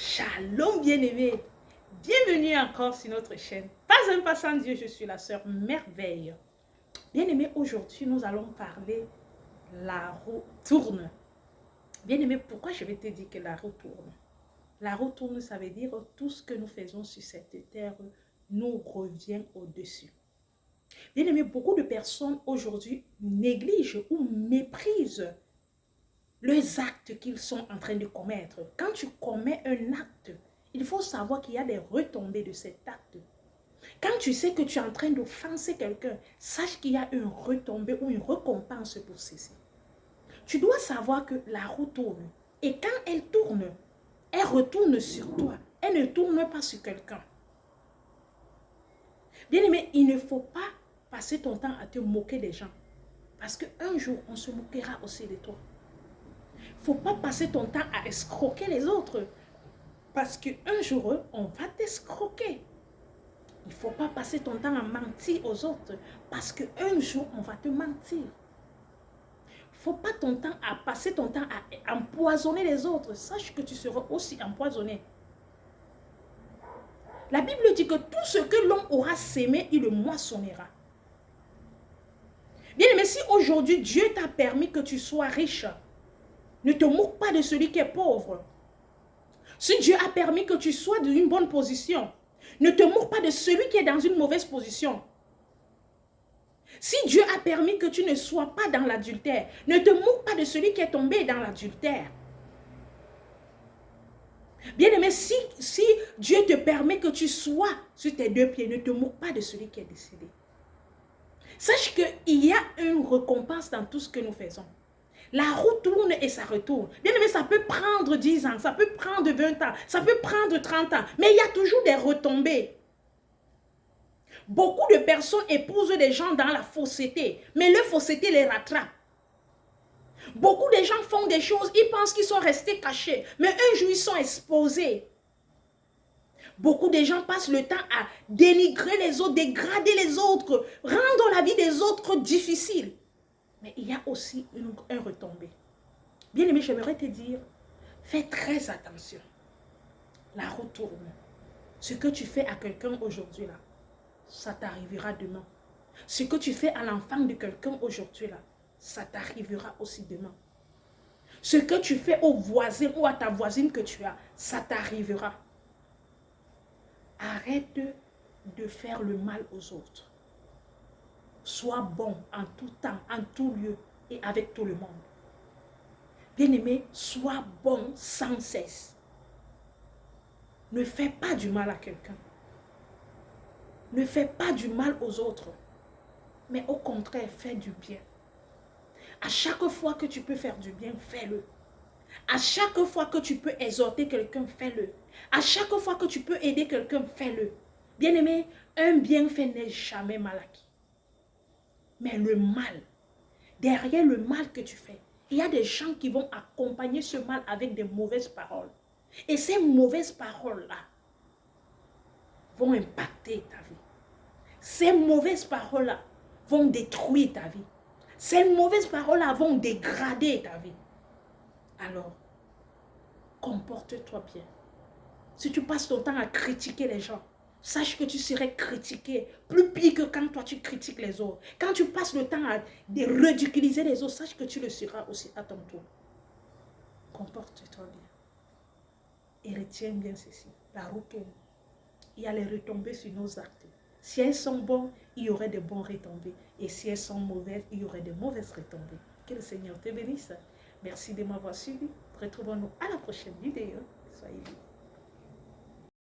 Shalom bien-aimés, bienvenue encore sur notre chaîne. Pas un pas sans Dieu, je suis la sœur Merveille. Bien-aimés, aujourd'hui nous allons parler la roue tourne. Bien-aimés, pourquoi je vais te dire que la roue tourne? La roue tourne, ça veut dire tout ce que nous faisons sur cette terre nous revient au-dessus. Bien-aimés, beaucoup de personnes aujourd'hui négligent ou méprisent les actes qu'ils sont en train de commettre. Quand tu commets un acte, il faut savoir qu'il y a des retombées de cet acte. Quand tu sais que tu es en train d'offenser quelqu'un, sache qu'il y a une retombée ou une récompense pour ceci. Tu dois savoir que la roue tourne. Et quand elle tourne, elle retourne sur toi. Elle ne tourne pas sur quelqu'un. Bien aimé, il ne faut pas passer ton temps à te moquer des gens. Parce qu'un jour, on se moquera aussi de toi. Il ne faut pas passer ton temps à escroquer les autres. Parce qu'un jour, on va t'escroquer. Il ne faut pas passer ton temps à mentir aux autres. Parce qu'un jour, on va te mentir. Il ne faut pas passer ton temps à empoisonner les autres. Sache que tu seras aussi empoisonné. La Bible dit que tout ce que l'homme aura sémé, il le moissonnera. Bien aimé, si aujourd'hui Dieu t'a permis que tu sois riche, ne te moque pas de celui qui est pauvre. Si Dieu a permis que tu sois dans une bonne position, ne te moque pas de celui qui est dans une mauvaise position. Si Dieu a permis que tu ne sois pas dans l'adultère, ne te moque pas de celui qui est tombé dans l'adultère. Bien aimé, si Dieu te permet que tu sois sur tes deux pieds, ne te moque pas de celui qui est décédé. Sache qu'il y a une récompense dans tout ce que nous faisons. La roue tourne et ça retourne. Bien aimé, ça peut prendre 10 ans, ça peut prendre 20 ans, ça peut prendre 30 ans, mais il y a toujours des retombées. Beaucoup de personnes épousent des gens dans la fausseté, mais leur fausseté les rattrape. Beaucoup de gens font des choses, ils pensent qu'ils sont restés cachés, mais un jour ils sont exposés. Beaucoup de gens passent le temps à dénigrer les autres, dégrader les autres, rendre la vie des autres difficile. Mais il y a aussi un retombé. Bien aimé, j'aimerais te dire, fais très attention. La roue tourne. Ce que tu fais à quelqu'un aujourd'hui là, ça t'arrivera demain. Ce que tu fais à l'enfant de quelqu'un aujourd'hui là, ça t'arrivera aussi demain. Ce que tu fais au voisin ou à ta voisine que tu as, ça t'arrivera. Arrête de faire le mal aux autres. Sois bon en tout temps, en tout lieu et avec tout le monde. Bien-aimé, sois bon sans cesse. Ne fais pas du mal à quelqu'un. Ne fais pas du mal aux autres. Mais au contraire, fais du bien. À chaque fois que tu peux faire du bien, fais-le. À chaque fois que tu peux exhorter quelqu'un, fais-le. À chaque fois que tu peux aider quelqu'un, fais-le. Bien-aimé, un bienfait n'est jamais mal acquis. Mais le mal, derrière le mal que tu fais, il y a des gens qui vont accompagner ce mal avec des mauvaises paroles. Et ces mauvaises paroles-là vont impacter ta vie. Ces mauvaises paroles-là vont détruire ta vie. Ces mauvaises paroles-là vont dégrader ta vie. Alors, comporte-toi bien. Si tu passes ton temps à critiquer les gens, sache que tu serais critiqué plus pire que quand toi tu critiques les autres. Quand tu passes le temps à ridiculiser les autres, sache que tu le seras aussi à ton tour. Comporte-toi bien. Et retiens bien ceci. La roue tourne. Il y a les retombées sur nos actes. Si elles sont bonnes, il y aurait de bons retombées. Et si elles sont mauvaises, il y aurait de mauvaises retombées. Que le Seigneur te bénisse. Merci de m'avoir suivi. Retrouvons-nous à la prochaine vidéo. Soyez libres.